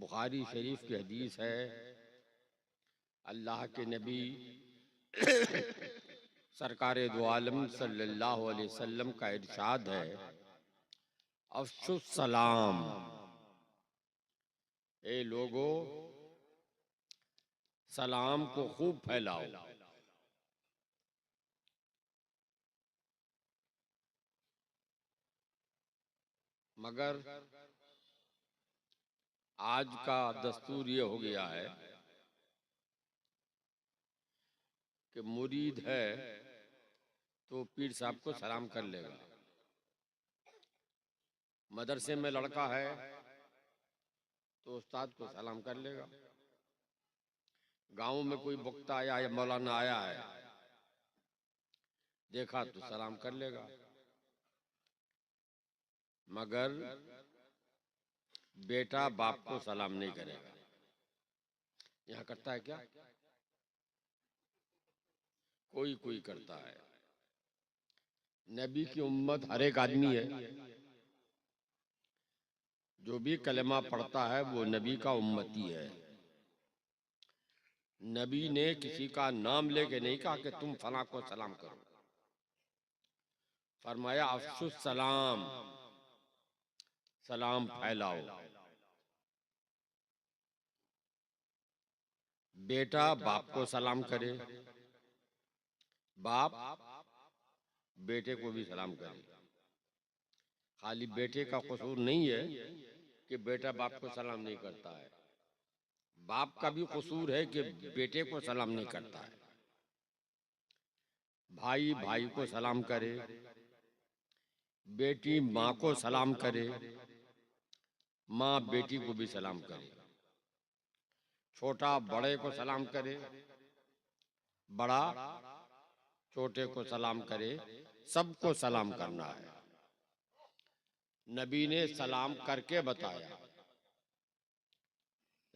बुखारी शरीफ की हदीस है, अल्लाह के नबी सरकारे दो आलम सल्लल्लाहु अलैहि वसल्लम का इरशाद है, अफ़शुस सलाम, ए लोगो सलाम को खूब फैलाओ। मगर आज का दस्तूर ये हो गया है कि मुरीद है तो पीर साहब को सलाम कर लेगा, मदरसे में लड़का है तो उस्ताद को सलाम कर लेगा, गांव में कोई वक्ता आया या मौलाना आया है देखा तो सलाम कर लेगा, मगर बेटा बाप को सलाम नहीं करेगा। यहाँ करता है क्या? कोई कोई करता है। नबी की उम्मत हर एक आदमी है, जो भी कलमा पढ़ता है वो नबी का उम्मती है। नबी ने किसी का नाम लेके नहीं कहा कि तुम फला को सलाम करो, फरमाया अफ़शुस सलाम, सलाम फैलाओ। बेटा बाप को सलाम करे, बाप बेटे को भी सलाम करे। खाली बेटे का कसूर नहीं है कि बेटा बाप को सलाम नहीं करता है, बाप का भी कसूर है कि बेटे को सलाम नहीं करता है। भाई भाई को सलाम करे, बेटी माँ को सलाम करे, माँ बेटी को भी सलाम करे, छोटा बड़े को सलाम करे, बड़ा छोटे को सलाम करे, सबको सलाम करना है। नबी ने सलाम करके बताया,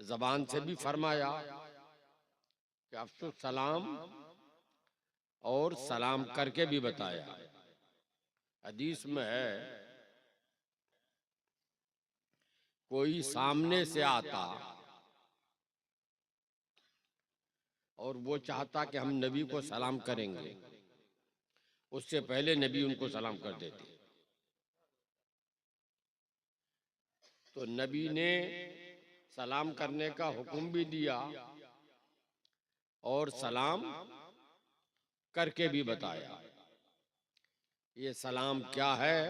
जबान से भी फरमाया कि अफ़शुस सलाम, और सलाम करके भी बताया। हदीस में है, कोई सामने से आता और वो चाहता कि हम नबी को सलाम करेंगे, उससे पहले नबी उनको सलाम कर देते। तो नबी ने सलाम करने का हुक्म भी दिया और सलाम करके भी बताया। ये सलाम क्या है?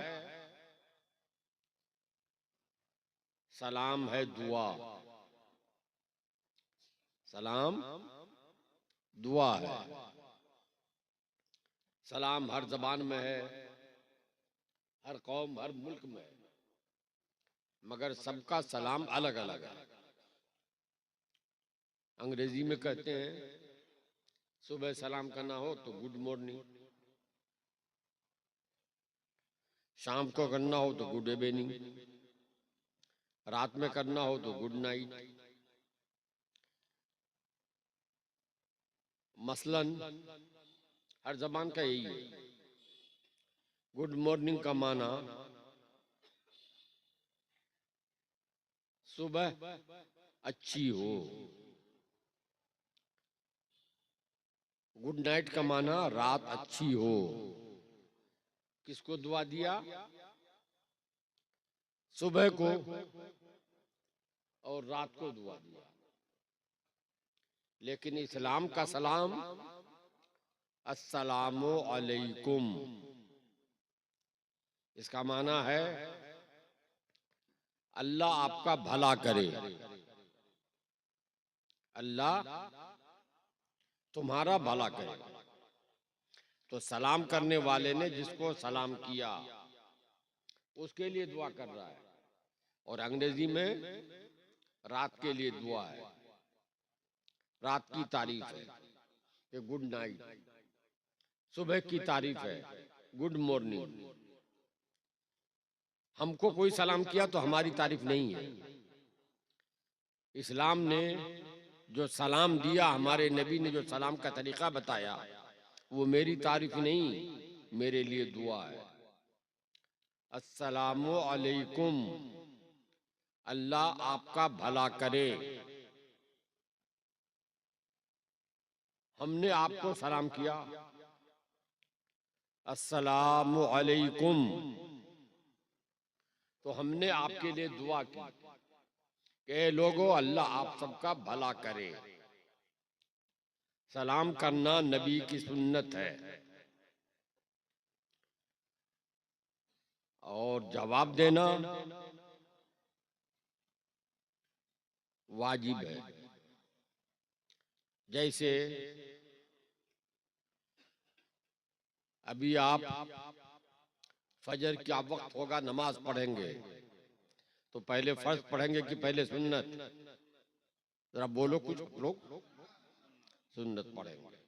सलाम है दुआ, सलाम दुआ है। सलाम हर जबान में है, हर कौम हर मुल्क में है, मगर सबका सलाम अलग अलग है। अंग्रेजी में कहते हैं सुबह सलाम करना हो तो गुड मॉर्निंग, शाम को करना हो तो गुड इवनिंग, रात में करना हो तो गुड नाइट। मसलन हर जबान का यही है। गुड मॉर्निंग का माना सुबह अच्छी हो, गुड नाइट का माना रात अच्छी हो। किसको दुआ दिया? सुबह को और रात को दुआ दिया। लेकिन इस्लाम का सलाम अस्सलामु अलैकुम, इसका माना है अल्लाह आपका भला करे, अल्लाह तुम्हारा भला करे। तो सलाम करने वाले ने जिसको सलाम किया उसके लिए दुआ कर रहा है। और अंग्रेजी में रात के लिए दुआ है, रात की तारीफ है कि गुड नाइट, सुबह की तारीफ है गुड मॉर्निंग। हमको कोई सलाम किया तो हमारी तारीफ नहीं है। इस्लाम ने जो सलाम दिया, हमारे नबी ने जो सलाम का तरीका बताया, वो मेरी तारीफ नहीं, मेरे लिए दुआ है। अस्सलामु अलैकुम, अल्लाह आपका भला करे। हमने आपको सलाम किया, अस्सलामु अलैकुम, तो हमने आपके लिए दुआ की कि लोगों अल्लाह आप सबका भला करे। सलाम करना नबी की सुन्नत है और जवाब देना वाजिब है। जैसे अभी आप फजर का वक्त होगा, नमाज पढ़ेंगे तो पहले फर्ज पढ़ेंगे कि पहले सुन्नत? जरा बोलो, कुछ लोग सुन्नत पढ़ेंगे।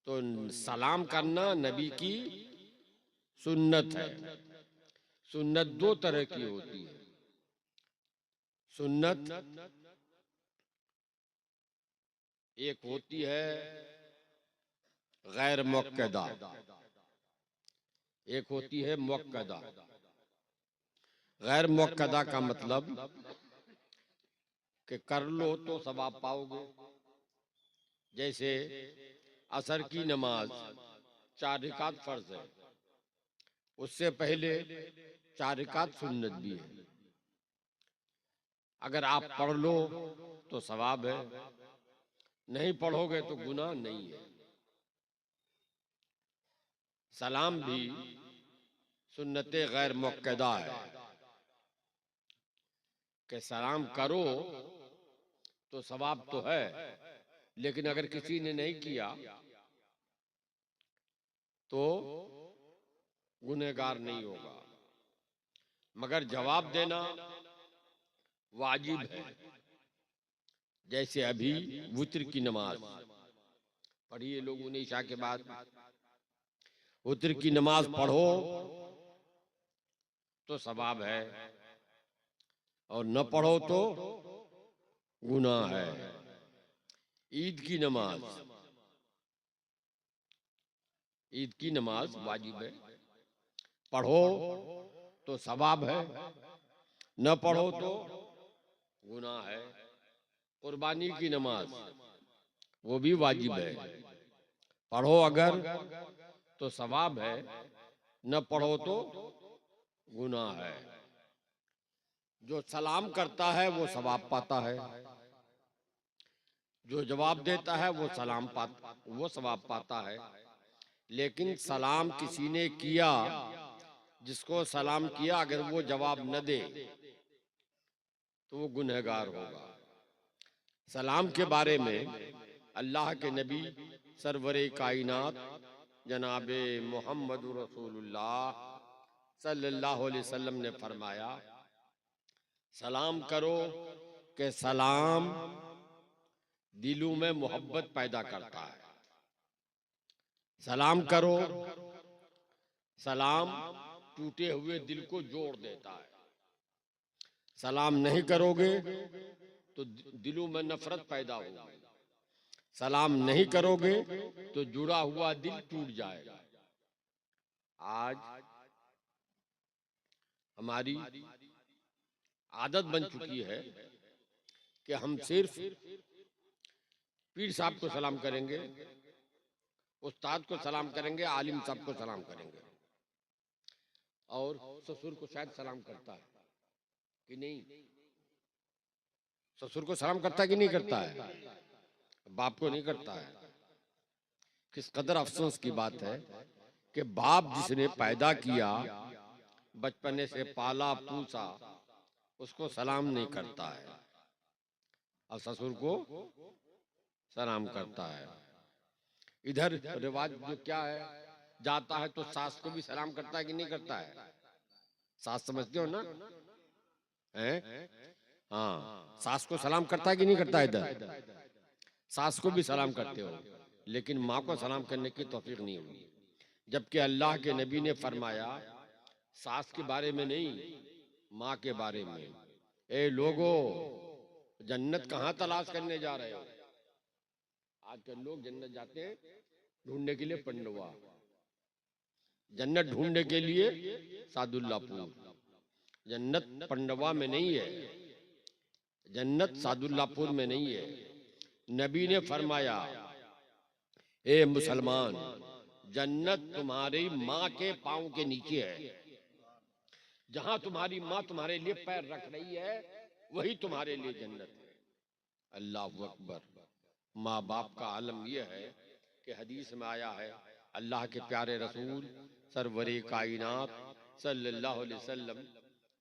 तो सलाम करना नबी की सुन्नत है। सुन्नत दो तरह की होती है। सुन्नत एक होती है गैर मुक्कदा, एक होती है मुक्कदा। गैर मुक्कदा का मतलब कि कर लो तो सवाब पाओगे। जैसे असर की नमाज 4 रिकात फर्ज है, उससे पहले 4 रिकात सुन्नत भी है। अगर आप पढ़ लो तो सवाब है, नहीं पढ़ोगे तो गुनाह नहीं है। सलाम भी सुन्नते गैर मुक्कदा है कि सलाम करो तो सवाब तो है, लेकिन अगर किसी ने नहीं किया तो गुनहगार नहीं होगा। मगर जवाब देना वाजिब है। जैसे अभी वित्र की नमाज पढ़िए लोगों ने ईशा के बाद, वित्र की नमाज पढ़ो तो सवाब है और न पढ़ो तो गुनाह है। ईद की नमाज, ईद की नमाज वाजिब है, पढ़ो तो सवाब है, न पढ़ो तो गुनाह है। कुर्बानी की नमाज वो भी वाजिब है, पढ़ो अगर तो सवाब है, न पढ़ो तो गुनाह है। जो सलाम करता है वो सवाब पाता है, जो जवाब देता है वो वो सवाब पाता है। लेकिन सलाम किसी ने किया, जिसको सलाम किया अगर वो जवाब न दे तो वो गुनहगार होगा। सलाम के बारे में अल्लाह के नबी सरवरे कायनात जनाबे मोहम्मद रसूलुल्लाह सल्लल्लाहु अलैहि वसल्लम ने फरमाया, सलाम करो कि सलाम दिलों में मोहब्बत पैदा करता है। सलाम करो, सलाम टूटे हुए दिल को जोड़ देता है। सलाम नहीं करोगे तो दिलों में नफरत पैदा होगी। सलाम नहीं करोगे तो जुड़ा हुआ दिल टूट जाएगा। आज हमारी आदत बन चुकी है कि हम सिर्फ पीर साहब को सलाम करेंगे, उस्ताद को सलाम करेंगे, आलिम साहब को सलाम करेंगे, और ससुर को शायद सलाम करता है कि नहीं? ससुर को सलाम करता है कि नहीं करता है? बाप को नहीं करता है। किस कदर अफसोस की बात है कि बाप जिसने पैदा किया, बचपने से पाला पूसा, उसको सलाम नहीं करता है और ससुर को सलाम करता है। इधर रिवाज जो क्या है, जाता है तो सास को भी सलाम करता है कि नहीं करता है? सास समझते हो ना? हैं? हाँ, सास को सलाम करता है कि नहीं करता है? इधर सास को भी सलाम करते हो, लेकिन माँ को सलाम करने की तौफीक नहीं हुई। जबकि अल्लाह के नबी ने फरमाया सास के बारे में नहीं, माँ के बारे में, ए लोगो जन्नत कहाँ तलाश करने जा रहे हो? आजकल लोग जन्नत जाते हैं ढूंढने के लिए पंडवा, जन्नत ढूंढने के लिए सादुल्लापुर, जन्नत पंडवा में नहीं है, जन्नत सादुल्लापुर में नहीं है। नबी ने फरमाया, ए मुसलमान, जन्नत तुम्हारी माँ के पाँव के नीचे है। जहां तुम्हारी माँ तुम्हारे लिए पैर रख रही है वही तुम्हारे लिए जन्नत है। अल्लाह अकबर। माँ बाप का आलम यह है कि हदीस में आया है, अल्लाह के प्यारे रसूल सरवरे कायनात सल्लल्लाहु अलैहि वसल्लम,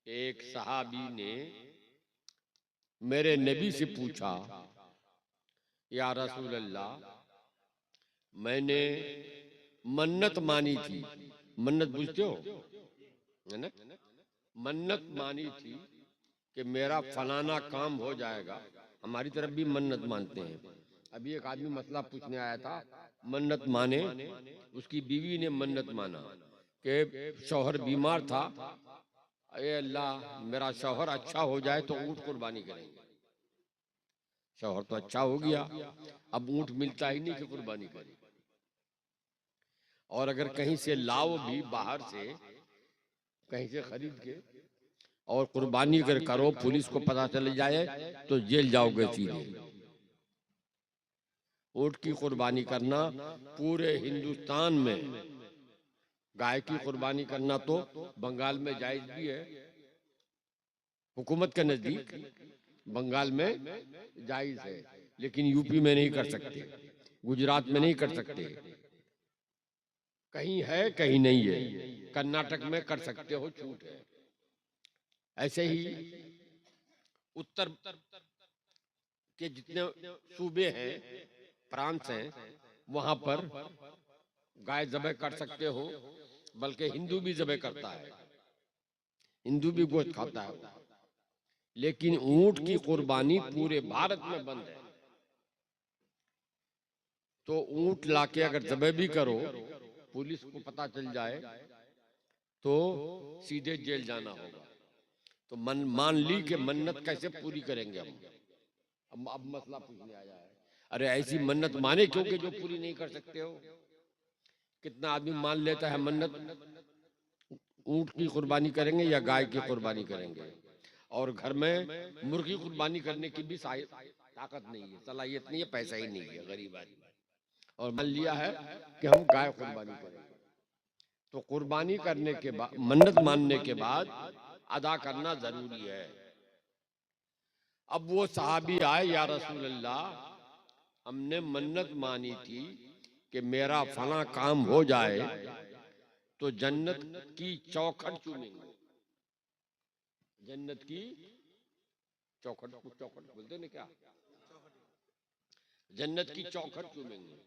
एक सहाबी ने मेरे नबी से पूछा, या रसूल अल्लाह, मैंने मन्नत मानी थी। मन्नत बुझते हो, है ना? मन्नत मानी थी कि मेरा फलाना काम हो जाएगा। हमारी तरफ भी मन्नत मानते हैं। अभी एक आदमी मसला पूछने आया था, मन्नत माने, उसकी बीवी ने मन्नत माना कि शौहर बीमार था, अरे अल्लाह मेरा शौहर अच्छा हो जाए तो ऊंट कुर्बानी करेंगे। शौहर तो अच्छा हो गया, अब ऊंट मिलता ही नहीं कि कुर्बानी करे। और अगर कहीं से लाओ भी बाहर से, कहीं से खरीद के, और कुर्बानी अगर करो, पुलिस को पता चल जाए तो जेल जाओगे सीधे। ऊंट की कुर्बानी करना पूरे हिंदुस्तान में, गाय की कुर्बानी करना तो बंगाल में जायज भी है, हुकूमत के नजदीक बंगाल में जायज है, लेकिन यूपी में नहीं कर सकते, गुजरात में नहीं कर सकते, कहीं है कहीं नहीं है। कर्नाटक में कर सकते हो, छूट है। ऐसे ही उत्तर के जितने सूबे हैं, प्रांत हैं, वहां पर गाय ज़बह कर सकते हो, बल्कि हिंदू भी ज़बह करता है, हिंदू भी गोश्त खाता है। लेकिन ऊंट की कुर्बानी पूरे भारत में बंद है। तो ऊंट लाके अगर ज़बह भी करो, पुलिस को पता चल जाए तो सीधे जेल जाना होगा। तो मान ली कि मन्नत कैसे पूरी करेंगे हम? अब मसला पूछने आया है, अरे ऐसी मन्नत माने क्योंकि जो पूरी नहीं कर सकते हो। कितना आदमी मान लेता है मन्नत, ऊंट की कुर्बानी करेंगे या गाय की कुर्बानी करेंगे, और घर में मुर्गी कुर्बानी करने की भी ताकत नहीं है, सलाहियत नहीं है, पैसा ही नहीं है, गरीब आदमी, और मान लिया है कि हम गाय कुर्बानी करेंगे। तो कुर्बानी करने के बाद, मन्नत मानने के बाद अदा करना जरूरी है। अब वो सहाबी आए, या रसूल अल्लाह, हमने मन्नत मानी थी कि मेरा फला काम हो जाए तो जन्नत की चौखट चूमेंगे। जन्नत की चौखट, चौखट बोलते ना क्या, जन्नत की चौखट चूमेंगे।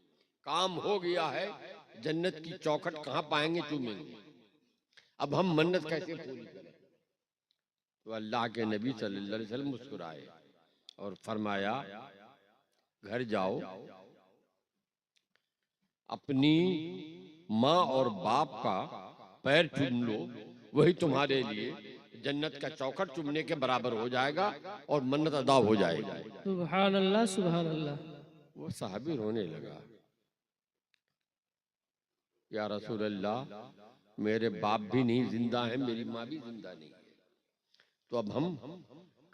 काम हो गया है, जन्नत की चौखट कहाँ पाएंगे? चूमेंगे। अब हम मन्नत कैसे पूरी करें? तो अल्लाह के नबी सल्लल्लाहु अलैहि वसल्लम मुस्कुराए और फरमाया, घर जाओ, अपनी माँ और बाप का पैर चूम लो, वही तुम्हारे लिए जन्नत का चौखट चूमने के बराबर हो जाएगा और मन्नत अदा हो जाएगी। सुभान अल्लाह, सुभान अल्लाह। वो साहबी रोने लगा, या रसूल अल्लाह, मेरे बाप भी नहीं जिंदा है, मेरी माँ भी जिंदा नहीं है, तो अब हम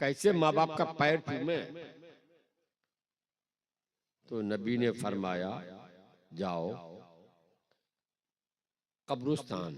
कैसे माँ बाप का पैर चूमे? तो नबी ने फरमाया, जाओ कब्रिस्तान,